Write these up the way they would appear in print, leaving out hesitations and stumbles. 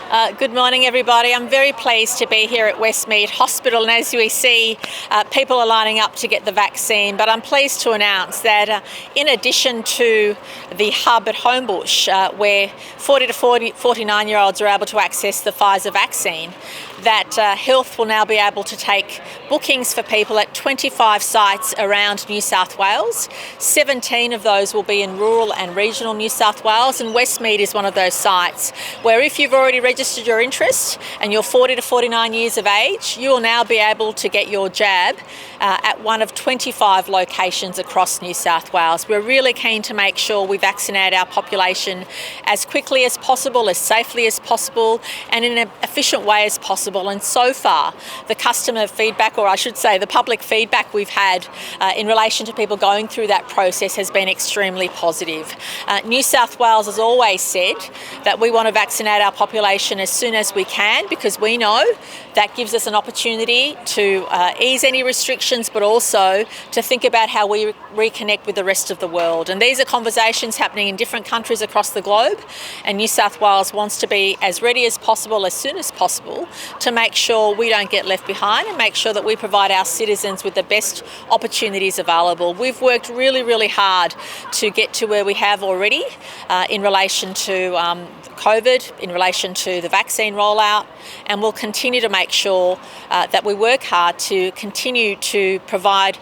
Good morning, everybody. I'm very pleased to be here at Westmead Hospital, and as we see, people are lining up to get the vaccine. But I'm pleased to announce that in addition to the hub at Homebush, where 40 to 49-year-olds are able to access the Pfizer vaccine, that Health will now be able to take bookings for people at 25 sites around New South Wales. 17 of those will be in rural and regional New South Wales, and Westmead is one of those sites where if you've already registered your interest and you're 40 to 49 years of age, you will now be able to get your jab at one of 25 locations across New South Wales. We're really keen to make sure we vaccinate our population as quickly as possible, as safely as possible, and in an efficient way as possible. And so far, the customer feedback, or I should say the public feedback we've had in relation to people going through that process has been extremely positive. New South Wales has always said that we want to vaccinate our population as soon as we can, because we know that gives us an opportunity to ease any restrictions, but also to think about how we reconnect with the rest of the world. And these are conversations happening in different countries across the globe, and New South Wales wants to be as ready as possible, as soon as possible, to make sure we don't get left behind and make sure that we provide our citizens with the best opportunities available. We've worked really, really hard to get to where we have already in relation to COVID, in relation to the vaccine rollout, and we'll continue to make sure that we work hard to continue to provide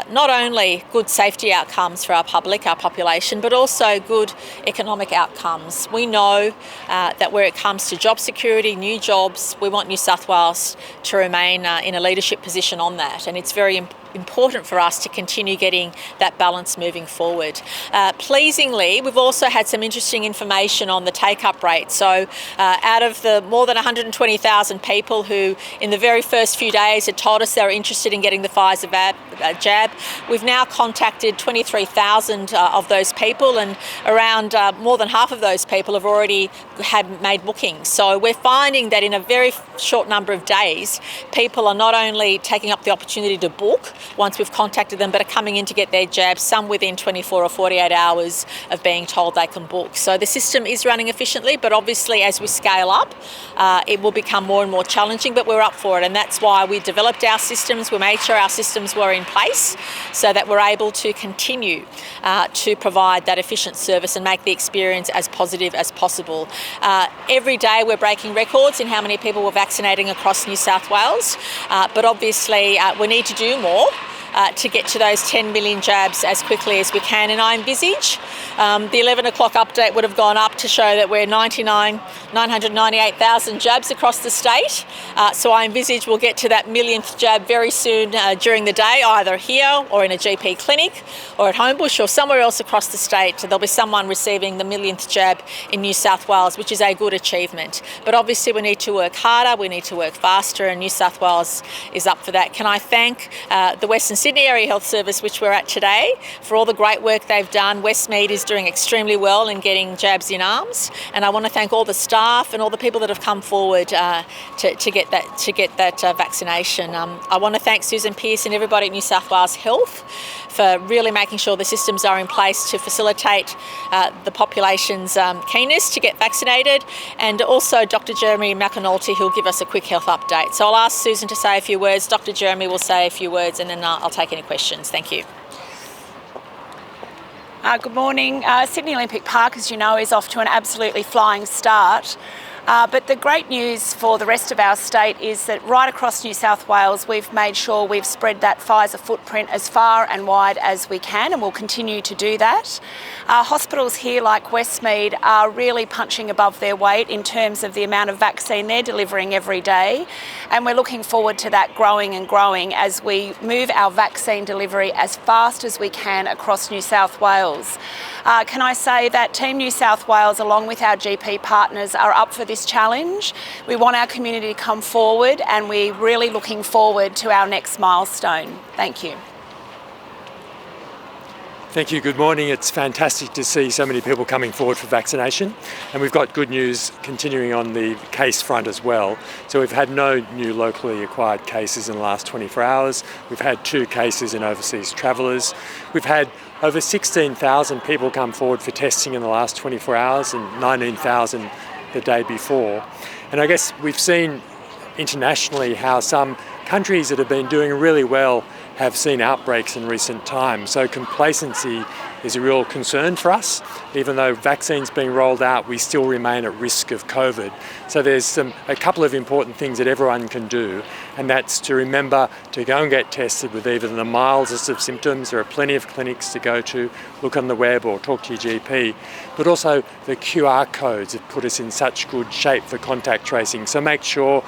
not only good safety outcomes for our public, our population, but also good economic outcomes. We know that where it comes to job security, new jobs, we want New South Wales to remain in a leadership position on that, and it's very important for us to continue getting that balance moving forward. Pleasingly, we've also had some interesting information on the take-up rate. So out of the more than 120,000 people who in the very first few days had told us they were interested in getting the Pfizer jab, we've now contacted 23,000 of those people, and around more than half of those people have already made bookings. So we're finding that in a very short number of days, people are not only taking up the opportunity to book once we've contacted them, but are coming in to get their jab, some within 24 or 48 hours of being told they can book. So the system is running efficiently, but obviously as we scale up, it will become more and more challenging, but we're up for it. And that's why we developed our systems. We made sure our systems were in place so that we're able to continue to provide that efficient service and make the experience as positive as possible. Every day we're breaking records in how many people we're vaccinating across New South Wales, but obviously we need to do more to get to those 10 million jabs as quickly as we can. And I envisage the 11 o'clock update would have gone up to show that we're 998,000 jabs across the state. So I envisage we'll get to that millionth jab very soon during the day, either here or in a GP clinic or at Homebush or somewhere else across the state. There'll be someone receiving the millionth jab in New South Wales, which is a good achievement. But obviously we need to work harder, we need to work faster, and New South Wales is up for that. Can I thank the Western Sydney Area Health Service, which we're at today, for all the great work they've done. Westmead is doing extremely well in getting jabs in arms, and I want to thank all the staff and all the people that have come forward to get that vaccination. I want to thank Susan Pearce and everybody at New South Wales Health for really making sure the systems are in place to facilitate the population's keenness to get vaccinated, and also Dr. Jeremy McAnulty, who'll give us a quick health update. So I'll ask Susan to say a few words, Dr. Jeremy will say a few words, and then I'll take any questions. Thank you. Good morning. Sydney Olympic Park, as you know, is off to an absolutely flying start. But the great news for the rest of our state is that right across New South Wales, we've made sure we've spread that Pfizer footprint as far and wide as we can, and we'll continue to do that. Hospitals here like Westmead are really punching above their weight in terms of the amount of vaccine they're delivering every day, and we're looking forward to that growing and growing as we move our vaccine delivery as fast as we can across New South Wales. Can I say that Team New South Wales, along with our GP partners, are up for this challenge. We want our community to come forward, and we're really looking forward to our next milestone. Thank you. Thank you. Good morning. It's fantastic to see so many people coming forward for vaccination, and we've got good news continuing on the case front as well. So we've had no new locally acquired cases in the last 24 hours. We've had 2 cases in overseas travellers. We've had over 16,000 people come forward for testing in the last 24 hours and 19,000 the day before. And I guess we've seen internationally how some countries that have been doing really well have seen outbreaks in recent times. So complacency is a real concern for us. Even though vaccines being rolled out, we still remain at risk of COVID. So there's a couple of important things that everyone can do, and that's to remember to go and get tested with even the mildest of symptoms. There are plenty of clinics to go to, look on the web or talk to your GP, but also the QR codes have put us in such good shape for contact tracing. So make sure,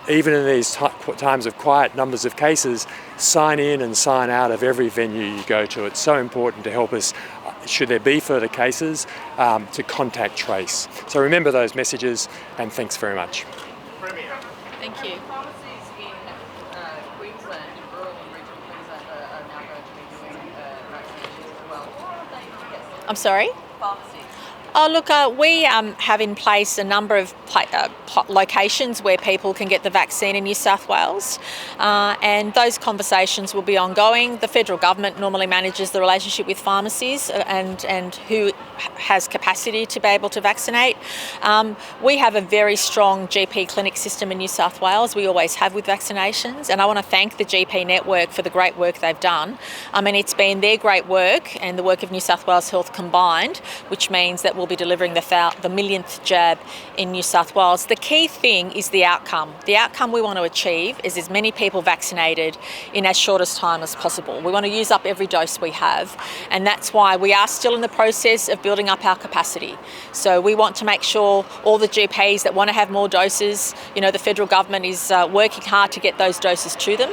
even in these times of quiet numbers of cases, sign in and sign out of every venue you go to. It's so important to help us, should there be further cases, to contact trace. So remember those messages, and thanks very much. Thank you. Pharmacies in Queensland, in rural and regional Queensland, are now going to be doing vaccinations as well. What are they to get? I'm sorry? Pharmacies. Oh, look, we have in place a number of locations where people can get the vaccine in New South Wales, and those conversations will be ongoing. The federal government normally manages the relationship with pharmacies and who has capacity to be able to vaccinate. We have a very strong GP clinic system in New South Wales. We always have with vaccinations, and I want to thank the GP network for the great work they've done. I mean, it's been their great work and the work of New South Wales Health combined, which means that we'll be delivering the millionth jab in New South Wales. The key thing is the outcome. The outcome we want to achieve is as many people vaccinated in as short a time as possible. We want to use up every dose we have, and that's why we are still in the process of building up our capacity. So we want to make sure all the GPs that want to have more doses, the federal government is working hard to get those doses to them,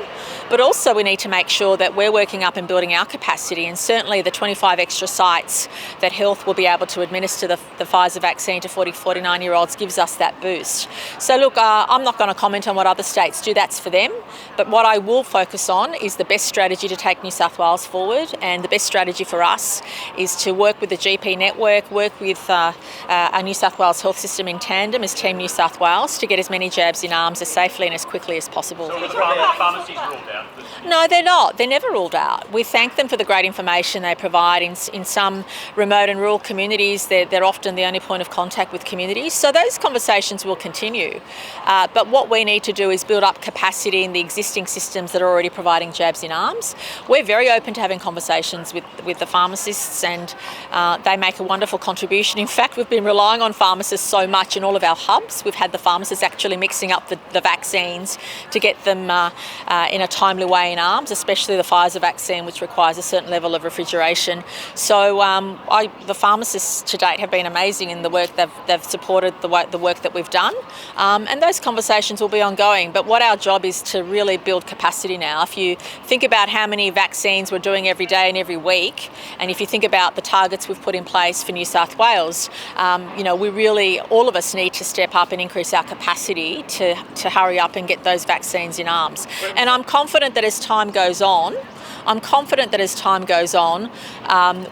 but also we need to make sure that we're working up and building our capacity, and certainly the 25 extra sites that Health will be able to administer the Pfizer vaccine to 49-year-olds gives us that boost. So look, I'm not going to comment on what other states do, that's for them, but what I will focus on is the best strategy to take New South Wales forward, and the best strategy for us is to work with the GP network, work with our New South Wales health system in tandem as Team New South Wales to get as many jabs in arms as safely and as quickly as possible. So are pharmacies ruled out? No, they're not. They're never ruled out. We thank them for the great information they provide. In some remote and rural communities, they're often the only point of contact with communities. So those conversations will continue. But what we need to do is build up capacity in the existing systems that are already providing jabs in arms. We're very open to having conversations with the pharmacists, and they make a wonderful contribution. In fact, we've been relying on pharmacists so much in all of our hubs. We've had the pharmacists actually mixing up the vaccines to get them in a timely way in arms, especially the Pfizer vaccine, which requires a certain level of refrigeration. So the pharmacists to date have been amazing in the work they've supported the work that we've done, and those conversations will be ongoing. But what our job is to really build capacity now. If you think about how many vaccines we're doing every day and every week, and if you think about the targets we've put in place for New South Wales, we really, all of us need to step up and increase our capacity to hurry up and get those vaccines in arms. And I'm confident that as time goes on,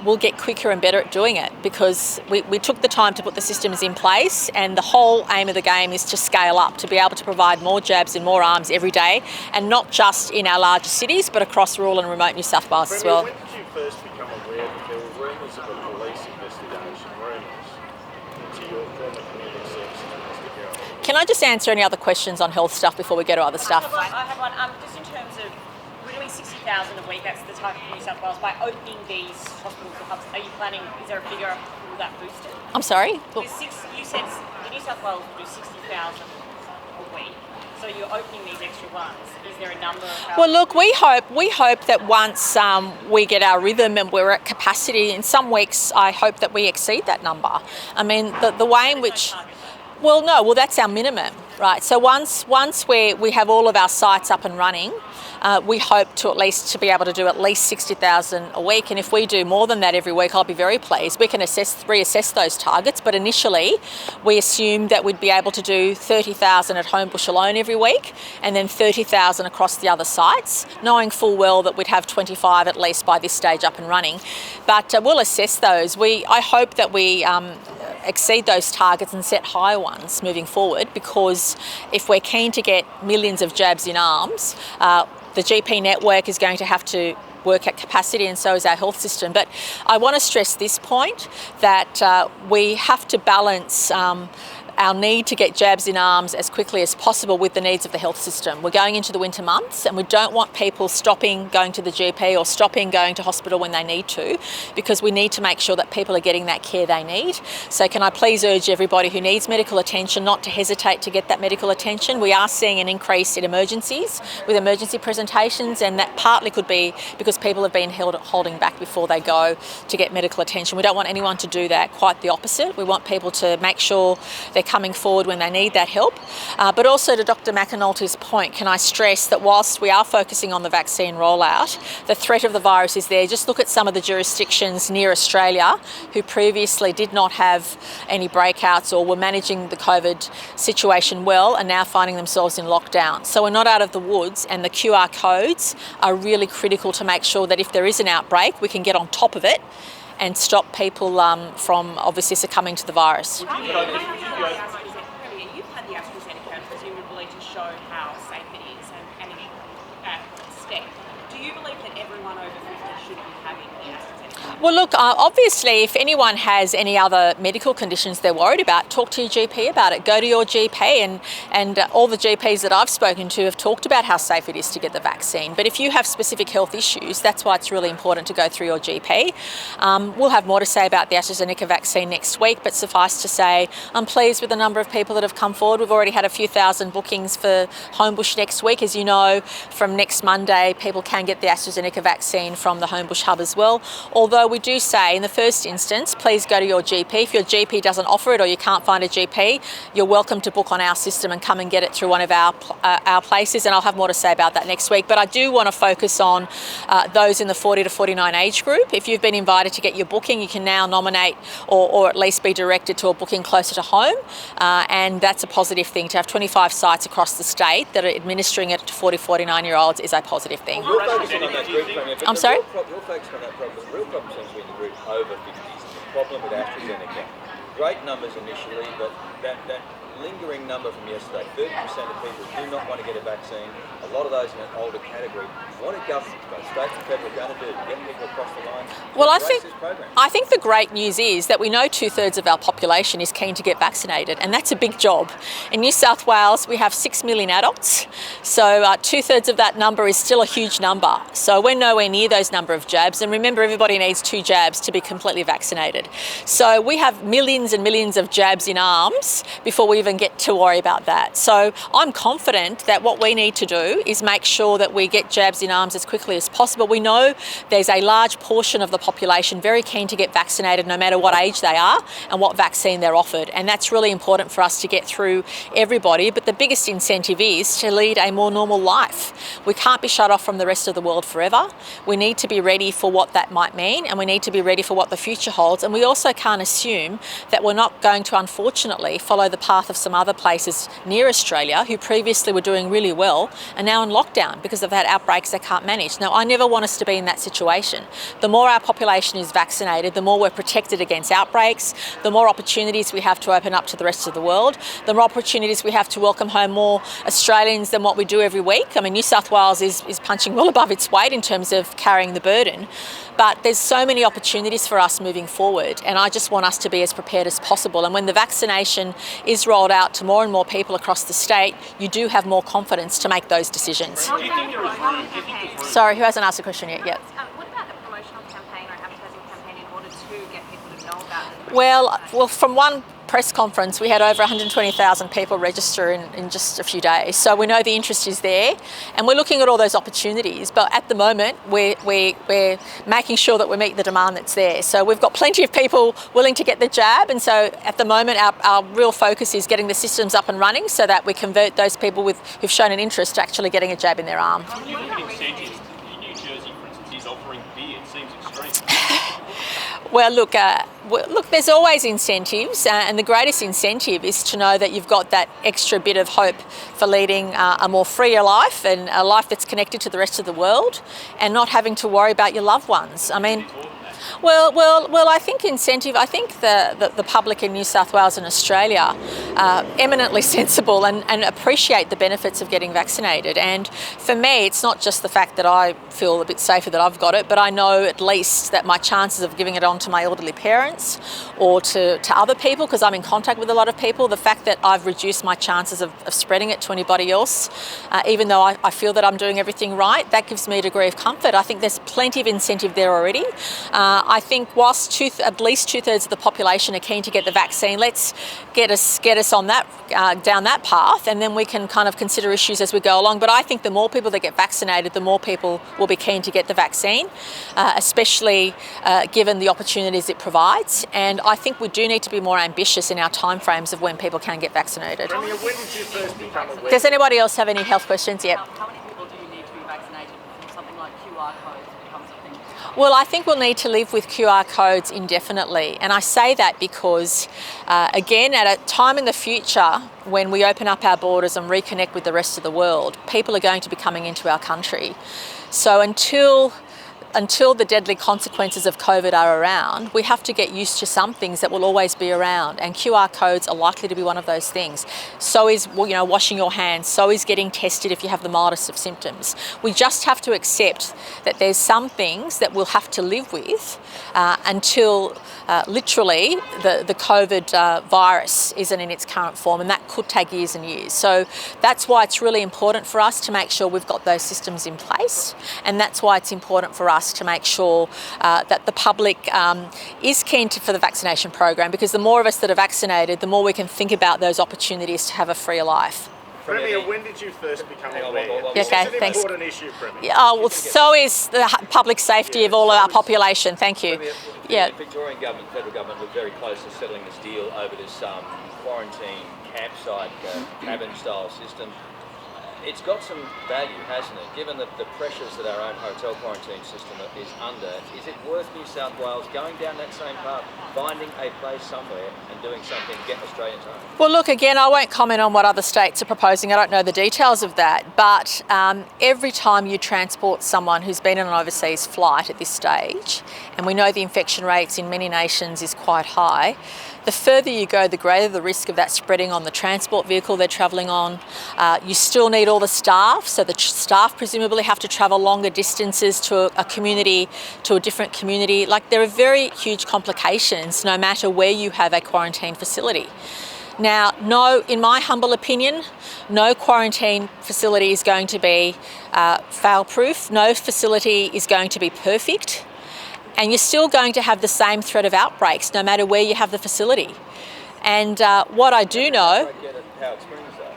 we'll get quicker and better at doing it, because we took the time to put the systems in place, and the whole aim of the game is to scale up, to be able to provide more jabs in more arms every day, and not just in our larger cities, but across rural and remote New South Wales as well. When did you first become aware that there were rumours of a police investigation, into your former community services investigation? Can I just answer any other questions on health stuff before we go to other stuff? I have one. Just in terms of, we're doing 60,000 a week, that's the target for New South Wales. By opening these hospitals or hubs, are you planning, is there a figure, will that boost it? I'm sorry? You said New South Wales will do 60,000 a week. So you're opening these extra ones. Is there a number? Well, look, we hope that once we get our rhythm and we're at capacity, in some weeks I hope that we exceed that number. I mean, the way in which... Well, that's our minimum, right? So once we have all of our sites up and running, we hope to be able to do at least 60,000 a week. And if we do more than that every week, I'll be very pleased. We can reassess those targets, but initially we assumed that we'd be able to do 30,000 at Homebush alone every week, and then 30,000 across the other sites, knowing full well that we'd have 25 at least by this stage up and running. But we'll assess those. I hope that we exceed those targets and set higher ones moving forward, because if we're keen to get millions of jabs in arms, the GP network is going to have to work at capacity, and so is our health system. But I want to stress this point, that we have to balance our need to get jabs in arms as quickly as possible with the needs of the health system. We're going into the winter months and we don't want people stopping going to the GP or stopping going to hospital when they need to, because we need to make sure that people are getting that care they need. So can I please urge everybody who needs medical attention not to hesitate to get that medical attention. We are seeing an increase in emergencies with emergency presentations, and that partly could be because people have been holding back before they go to get medical attention. We don't want anyone to do that, quite the opposite. We want people to make sure they're coming forward when they need that help. But also to Dr. McAnulty's point, can I stress that whilst we are focusing on the vaccine rollout, the threat of the virus is there. Just look at some of the jurisdictions near Australia who previously did not have any breakouts or were managing the COVID situation well and now finding themselves in lockdown. So we're not out of the woods, and the QR codes are really critical to make sure that if there is an outbreak, we can get on top of it and stop people from obviously succumbing to the virus. You've had the AstraZeneca presumably to show how safe it is and step. Do you believe that everyone over 50 should be having the AstraZeneca? Well, look, obviously, if anyone has any other medical conditions they're worried about, talk to your GP about it. Go to your GP, and all the GPs that I've spoken to have talked about how safe it is to get the vaccine. But if you have specific health issues, that's why it's really important to go through your GP. We'll have more to say about the AstraZeneca vaccine next week, but suffice to say, I'm pleased with the number of people that have come forward. We've already had a few thousand bookings for Homebush next week. As you know, from next Monday, people can get the AstraZeneca vaccine from the Homebush hub as well. Although we do say in the first instance, please go to your GP. If your GP doesn't offer it or you can't find a GP, you're welcome to book on our system and come and get it through one of our places, and I'll have more to say about that next week. But I do want to focus on those in the 40 to 49 age group. If you've been invited to get your booking, you can now nominate or at least be directed to a booking closer to home, and that's a positive thing. To have 25 sites across the state that are administering it to 40, 49-year-olds is a positive thing. You're focusing on that group, Premier, but I'm sorry? You're focusing on that problem. The real problem seems to be in the group over 50s. The problem with AstraZeneca, great numbers initially, but that lingering number from yesterday, 30% of people do not want to get a vaccine. A lot of those in an older category. What are governments, both state and federal, going to do to get people across the line? Well, I think the great news is that we know 2/3 of our population is keen to get vaccinated, and that's a big job. In New South Wales, we have 6 million adults, so 2/3 of that number is still a huge number. So we're nowhere near those number of jabs, and remember, everybody needs 2 jabs to be completely vaccinated. So we have millions and millions of jabs in arms before we even get to worry about that. So I'm confident that what we need to do is make sure that we get jabs in arms as quickly as possible. We know there's a large portion of the population very keen to get vaccinated no matter what age they are and what vaccine they're offered, and that's really important for us to get through everybody. But the biggest incentive is to lead a more normal life. We can't be shut off from the rest of the world forever. We need to be ready for what that might mean, and we need to be ready for what the future holds. And we also can't assume that we're not going to, unfortunately, follow the path of some other places near Australia who previously were doing really well and now in lockdown because they've had outbreaks they can't manage. Now, I never want us to be in that situation. The more our population is vaccinated, the more we're protected against outbreaks, the more opportunities we have to open up to the rest of the world, the more opportunities we have to welcome home more Australians than what we do every week. I mean, New South Wales is punching well above its weight in terms of carrying the burden, but there's so many opportunities for us moving forward, and I just want us to be as prepared as possible. And when the vaccination is rolled out to more and more people across the state, you do have more confidence to make those decisions. Do you think there is room? Sorry, who hasn't asked a question yet? Yep. What about a promotional campaign or advertising campaign in order to get people to know about it? Well, from one press conference, we had over 120,000 people register in just a few days. So we know the interest is there, and we're looking at all those opportunities. But at the moment, we're making sure that we meet the demand that's there. So we've got plenty of people willing to get the jab, and so at the moment, our real focus is getting the systems up and running so that we convert those people who've shown an interest to actually getting a jab in their arm. When you look at incentives, in New Jersey, for instance, is offering beer. It seems extreme. Well, look, there's always incentives, and the greatest incentive is to know that you've got that extra bit of hope for leading a more freer life and a life that's connected to the rest of the world and not having to worry about your loved ones. I mean, Well, I think incentive. I think the public in New South Wales and Australia are eminently sensible and appreciate the benefits of getting vaccinated. And for me, it's not just the fact that I feel a bit safer that I've got it, but I know at least that my chances of giving it on to my elderly parents or to other people, because I'm in contact with a lot of people, the fact that I've reduced my chances of spreading it to anybody else, even though I feel that I'm doing everything right, that gives me a degree of comfort. I think there's plenty of incentive there already. I think whilst at least 2/3 of the population are keen to get the vaccine, let's get us on that down that path, and then we can kind of consider issues as we go along. But I think the more people that get vaccinated, the more people will be keen to get the vaccine, especially given the opportunities it provides. And I think we do need to be more ambitious in our timeframes of when people can get vaccinated. Premier, when did you first become aware? Does anybody else have any health questions? Yep. How many people do you need to be vaccinated before something like QR codes becomes a thing? Well, I think we'll need to live with QR codes indefinitely. And I say that because, again, at a time in the future when we open up our borders and reconnect with the rest of the world, people are going to be coming into our country. So until the deadly consequences of COVID are around, we have to get used to some things that will always be around, and QR codes are likely to be one of those things. So is, washing your hands, so is getting tested if you have the mildest of symptoms. We just have to accept that there's some things that we'll have to live with until literally the COVID virus isn't in its current form, and that could take years and years. So that's why it's really important for us to make sure we've got those systems in place, and that's why it's important for us to make sure that the public is keen for the vaccination program, because the more of us that are vaccinated, the more we can think about those opportunities to have a freer life. Premier, when did you first become aware? Okay, This is an thanks. important issue, Premier. Yeah, well, so is the public safety of all of our population. Thank you. The Victorian government, federal government, were very close to settling this deal over this quarantine campsite cabin-style system. It's got some value, hasn't it? Given the pressures that our own hotel quarantine system is under, is it worth New South Wales going down that same path, finding a place somewhere and doing something to get Australians home? Well, look, again, I won't comment on what other states are proposing. I don't know the details of that. But every time you transport someone who's been on an overseas flight at this stage, and we know the infection rates in many nations is quite high, the further you go, the greater the risk of that spreading on the transport vehicle they're travelling on. You still need all the staff, so the staff presumably have to travel longer distances to a community, to a different community. Like, there are very huge complications no matter where you have a quarantine facility. Now, no, in my humble opinion, no quarantine facility is going to be fail-proof. No facility is going to be perfect. And you're still going to have the same threat of outbreaks no matter where you have the facility. And what I do know...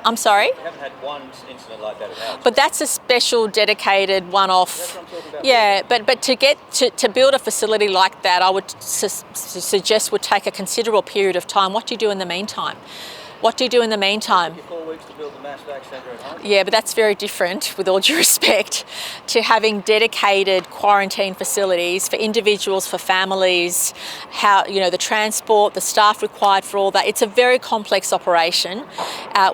I'm sorry? We haven't had one incident like that at Howard. But that's a special, dedicated, one-off. That's what I'm talking about. Yeah, but to build a facility like that, I would suggest would take a considerable period of time. What do you do in the meantime? What do you do in the meantime? 4 weeks to build the mass vac centre at home. Yeah, but that's very different, with all due respect, to having dedicated quarantine facilities for individuals, for families, the transport, the staff required for all that. It's a very complex operation.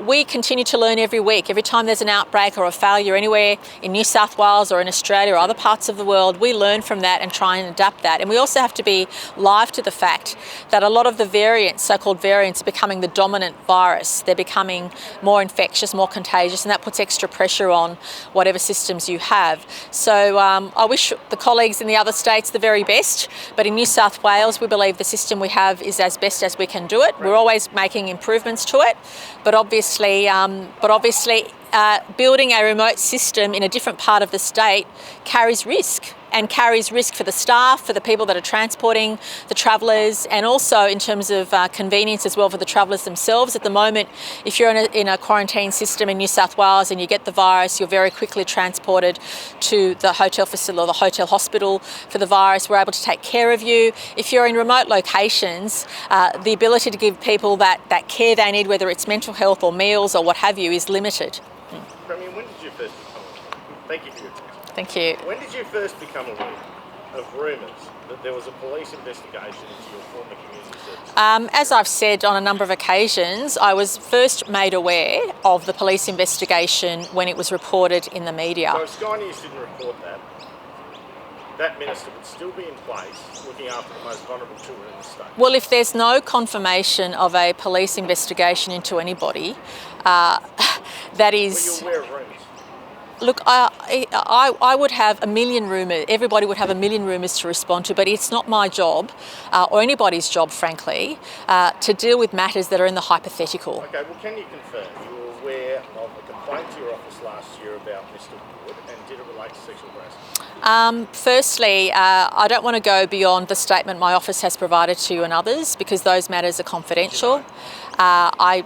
We continue to learn every week. Every time there's an outbreak or a failure anywhere in New South Wales or in Australia or other parts of the world, we learn from that and try and adapt that. And we also have to be live to the fact that a lot of the variants, so-called variants, are becoming the dominant virus. They're becoming more infectious, more contagious, and that puts extra pressure on whatever systems you have. So I wish the colleagues in the other states the very best, but in New South Wales we believe the system we have is as best as we can do it. We're always making improvements to it, but obviously building a remote system in a different part of the state carries risk. And carries risk for the staff, for the people that are transporting the travellers, and also in terms of convenience as well for the travellers themselves. At the moment, if you're in a quarantine system in New South Wales and you get the virus, you're very quickly transported to the hotel facility or the hotel hospital for the virus. We're able to take care of you. If you're in remote locations, the ability to give people that care they need, whether it's mental health or meals or what have you, is limited. Premier, when did you first become aware? Thank you for your time. Thank you. When did you first become aware of rumours that there was a police investigation into your former community service? As I've said on a number of occasions, I was first made aware of the police investigation when it was reported in the media. So Sky News didn't report that. that minister would still be in place looking after the most vulnerable children in the state. Well, if there's no confirmation of a police investigation into anybody, that is... Well, you're aware of rumours. Look, I would have a million rumours, everybody would have a million rumours to respond to, but it's not my job, or anybody's job, frankly, to deal with matters that are in the hypothetical. Okay, well, can you confirm you were aware of a complaint to your office last year about Mr Wood, and did it relate to sexual harassment? Firstly, I don't want to go beyond the statement my office has provided to you and others, because those matters are confidential. I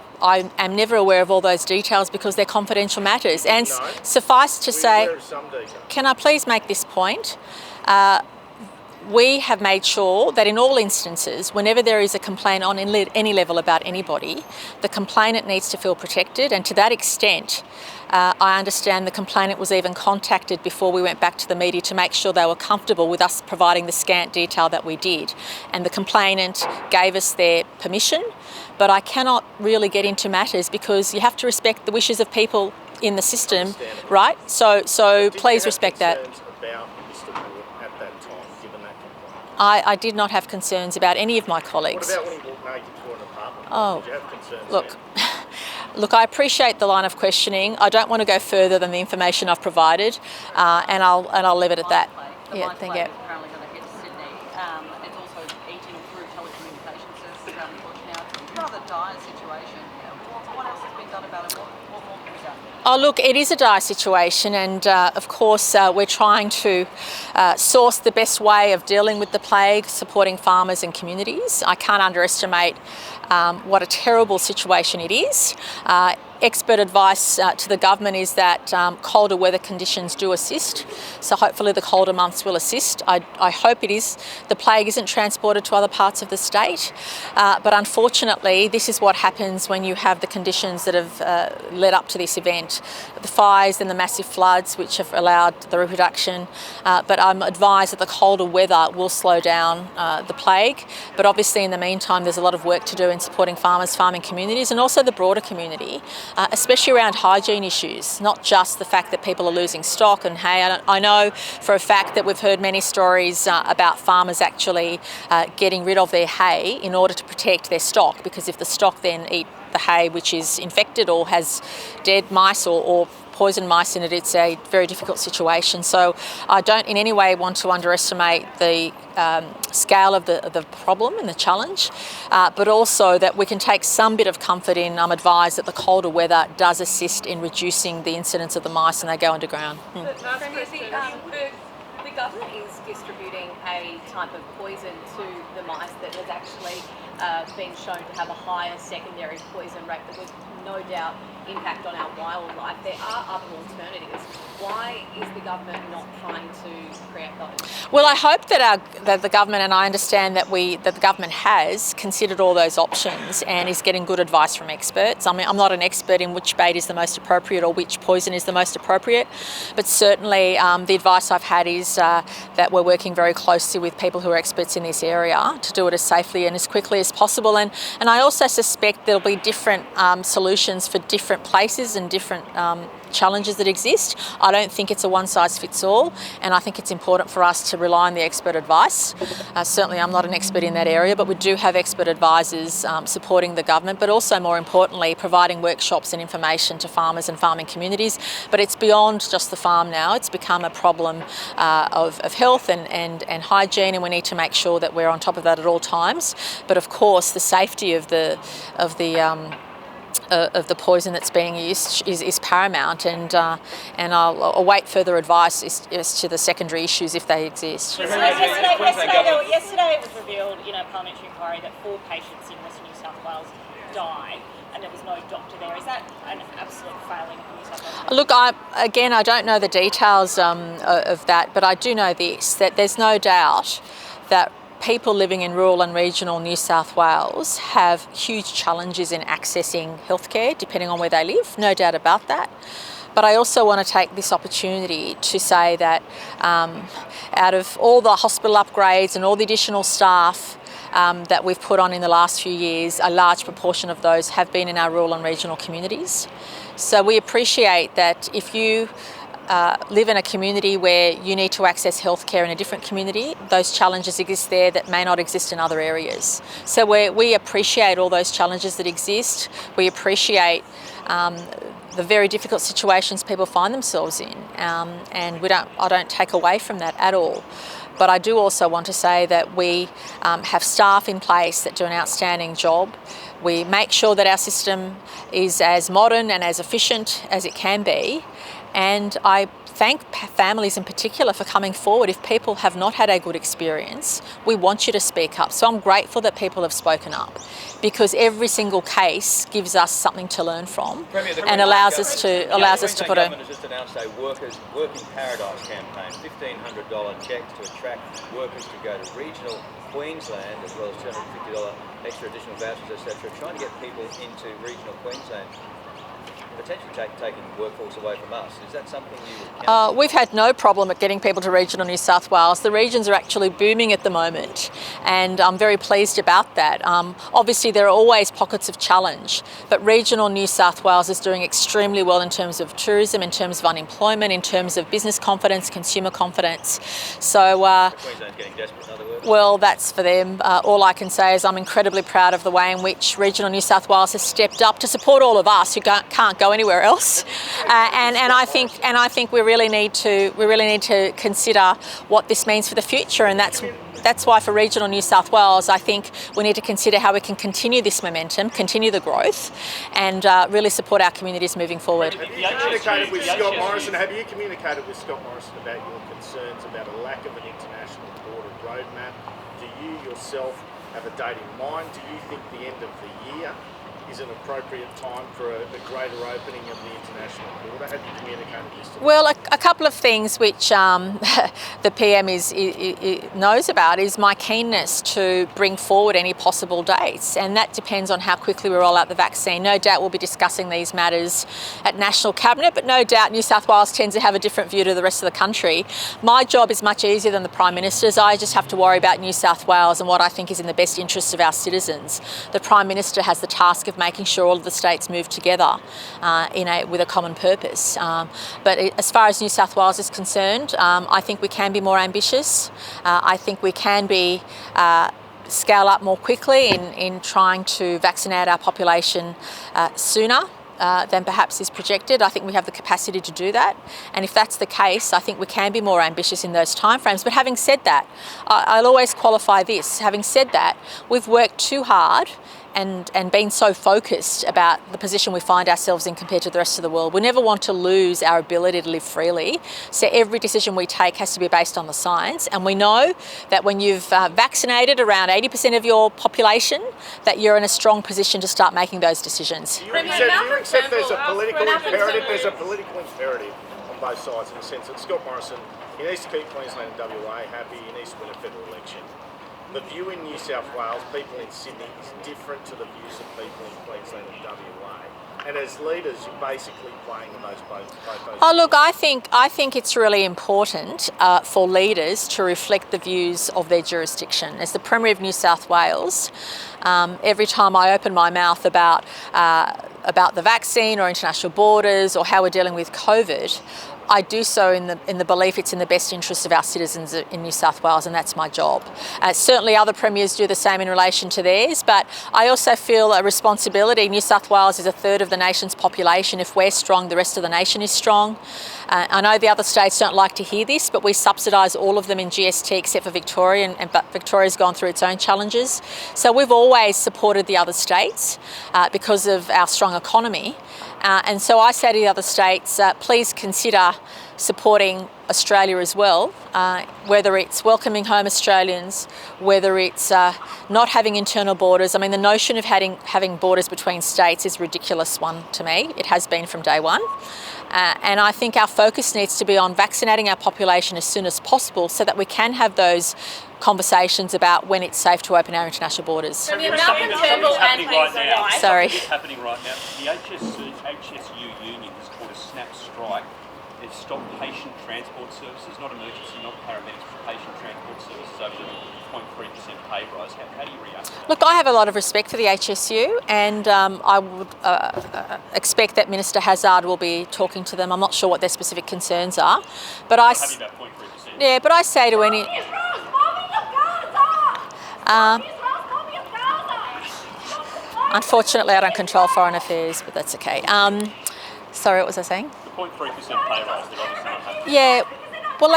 am never aware of all those details because they're confidential matters. And suffice to say, can I please make this point? We have made sure that in all instances, whenever there is a complaint on any level about anybody, the complainant needs to feel protected, and to that extent, I understand the complainant was even contacted before we went back to the media to make sure they were comfortable with us providing the scant detail that we did. And the complainant gave us their permission, but I cannot really get into matters because you have to respect the wishes of people in the system, right? So please respect that. I did not have concerns about any of my colleagues. What about when he walked naked to an apartment? Oh, did you have concerns look, look, I appreciate the line of questioning. I don't want to go further than the information I've provided, and I'll leave it at that. Yeah, thank you. Apparently going to hit Sydney. It's also eating through telecommunication services around the bush now. It's a rather dire situation. What else has been done about it? What more can be done? Oh, look, it is a dire situation, and of course we're trying to source the best way of dealing with the plague, supporting farmers and communities. I can't underestimate what a terrible situation it is. Expert advice to the government is that colder weather conditions do assist, so hopefully the colder months will assist. I hope it is. The plague isn't transported to other parts of the state, but unfortunately this is what happens when you have the conditions that have led up to this event. The fires and the massive floods which have allowed the reproduction, but I'm advised that the colder weather will slow down the plague, but obviously in the meantime there's a lot of work to do in supporting farmers, farming communities, and also the broader community. Especially around hygiene issues, not just the fact that people are losing stock and hay. I know for a fact that we've heard many stories about farmers actually getting rid of their hay in order to protect their stock, because if the stock then eat the hay which is infected or has dead mice or poison mice in it, it's a very difficult situation. So I don't in any way want to underestimate the scale of the problem and the challenge, but also that we can take some bit of comfort in, I'm advised that the colder weather does assist in reducing the incidence of the mice and they go underground. The government is distributing a type of poison to the mice that has actually been shown to have a higher secondary poison rate that would no doubt impact on our wildlife. There are other alternatives. Why is the government not trying to create those? Well, I hope that the government, and I understand that the government has considered all those options and is getting good advice from experts. I mean, I'm not an expert in which bait is the most appropriate or which poison is the most appropriate, but certainly the advice I've had is that we're working very closely with people who are experts in this area to do it as safely and as quickly as possible. And I also suspect there'll be different solutions for different places and different challenges that exist. I don't think it's a one-size-fits-all, and I think it's important for us to rely on the expert advice. Certainly I'm not an expert in that area, but we do have expert advisors supporting the government, but also more importantly providing workshops and information to farmers and farming communities. But it's beyond just the farm now. It's become a problem of health and hygiene, and we need to make sure that we're on top of that at all times. But of course the safety of the poison that's being used is paramount, and I'll await further advice as to the secondary issues if they exist. Yesterday it was revealed in a parliamentary inquiry that 4 patients in Western New South Wales died and there was no doctor there. Is that an absolute failing of New South Wales? Look, I don't know the details of that, but I do know this, that there's no doubt that people living in rural and regional New South Wales have huge challenges in accessing healthcare depending on where they live, no doubt about that. But I also want to take this opportunity to say that out of all the hospital upgrades and all the additional staff that we've put on in the last few years, a large proportion of those have been in our rural and regional communities. So we appreciate that if you live in a community where you need to access healthcare in a different community. Those challenges exist there that may not exist in other areas. So we appreciate all those challenges that exist. We appreciate the very difficult situations people find themselves in, and I don't take away from that at all. But I do also want to say that we have staff in place that do an outstanding job. We make sure that our system is as modern and as efficient as it can be. And I thank families in particular for coming forward. If people have not had a good experience, we want you to speak up. So I'm grateful that people have spoken up, because every single case gives us something to learn from and allows us to put The government has just announced a Working Paradise campaign, $1,500 cheques to attract workers to go to regional Queensland, as well as $250 extra additional vouchers, etc., trying to get people into regional Queensland, potentially taking workforce away from us. Is that something you would counsel? We've had no problem at getting people to regional New South Wales. The regions are actually booming at the moment, and I'm very pleased about that. Obviously, there are always pockets of challenge, but regional New South Wales is doing extremely well in terms of tourism, in terms of unemployment, in terms of business confidence, consumer confidence. So, Queensland's getting desperate, in other words? well, that's for them. All I can say is I'm incredibly proud of the way in which regional New South Wales has stepped up to support all of us who can't go anywhere else, and I think we really need to consider what this means for the future, and that's why for regional New South Wales I think we need to consider how we can continue this momentum, continue the growth, and really support our communities moving forward. Have you communicated with Scott Morrison? Have you communicated with Scott Morrison about your concerns about a lack of an international border roadmap? Do you yourself have a date in mind? Do you think the end of the year is an appropriate time for a greater opening of the international border? Have you communicated this to them? Well, a couple of things which the PM knows about is my keenness to bring forward any possible dates, and that depends on how quickly we roll out the vaccine. No doubt we'll be discussing these matters at National Cabinet, but no doubt New South Wales tends to have a different view to the rest of the country. My job is much easier than the Prime Minister's. I just have to worry about New South Wales and what I think is in the best interests of our citizens. The Prime Minister has the task of making sure all of the states move together with a common purpose. But as far as New South Wales is concerned, I think we can be more ambitious. I think we can scale up more quickly in trying to vaccinate our population sooner than perhaps is projected. I think we have the capacity to do that, and if that's the case, I think we can be more ambitious in those timeframes. But having said that, I'll always qualify this. Having said that, we've worked too hard and been so focused about the position we find ourselves in compared to the rest of the world. We never want to lose our ability to live freely, so every decision we take has to be based on the science, and we know that when you've vaccinated around 80% of your population, that you're in a strong position to start making those decisions. Do you accept there's a political imperative? There's a political imperative on both sides, in the sense that Scott Morrison, he needs to keep Queensland and WA happy, he needs to win a federal election. The view in New South Wales, people in Sydney, is different to the views of people in Queensland and WA. And as leaders, you're basically playing in both those. Oh, look, I think it's really important for leaders to reflect the views of their jurisdiction. As the Premier of New South Wales, every time I open my mouth about the vaccine or international borders or how we're dealing with COVID, I do so in the belief it's in the best interest of our citizens in New South Wales, and that's my job. Certainly other premiers do the same in relation to theirs, but I also feel a responsibility. New South Wales is a third of the nation's population. If we're strong, the rest of the nation is strong. I know the other states don't like to hear this, but we subsidise all of them in GST except for Victoria, but Victoria's gone through its own challenges. So we've always supported the other states because of our strong economy. And so I say to the other states, please consider supporting Australia as well, whether it's welcoming home Australians, whether it's not having internal borders. I mean, the notion of having borders between states is a ridiculous one to me. It has been from day one. And I think our focus needs to be on vaccinating our population as soon as possible so that we can have those conversations about when it's safe to open our international borders. Something that's happening right now. Sorry. It's happening right now. The HSU union has called a snap strike. They've stopped patient transport services, not emergency, not paramedics, but patient transport services over the 0.3% pay rise. How do you react to that? Look, I have a lot of respect for the HSU, and I would expect that Minister Hazzard will be talking to them. I'm not sure what their specific concerns are, but I Happy about 0.3%. yeah, but I say to any. Unfortunately, I don't control foreign affairs, but that's okay. Sorry, what was I saying? The 0.3% pay rise that obviously not happening. Yeah, well,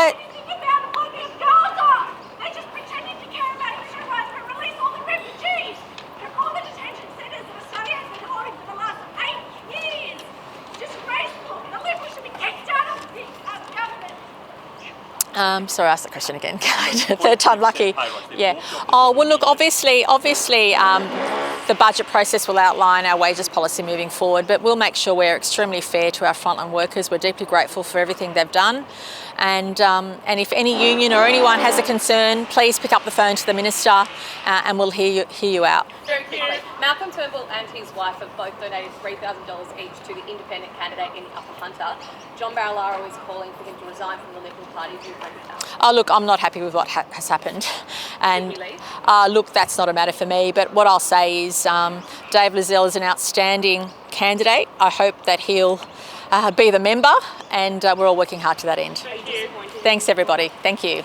sorry, ask the question again. Third time lucky. Yeah. Oh, well, look, obviously, the budget process will outline our wages policy moving forward, but we'll make sure we're extremely fair to our frontline workers. We're deeply grateful for everything they've done. And if any union or anyone has a concern, please pick up the phone to the Minister and we'll hear you out. Very quickly, Malcolm Turnbull and his wife have both donated $3,000 each to the independent candidate in Upper Hunter. John Barilaro is calling for him to resign from the Liberal Party. Do you agree with that? Oh, look, I'm not happy with what has happened. And Did he leave? look, that's not a matter for me. But what I'll say is Dave Lizelle is an outstanding candidate. I hope that he'll be the member, and we're all working hard to that end. Thanks, everybody. Thank you.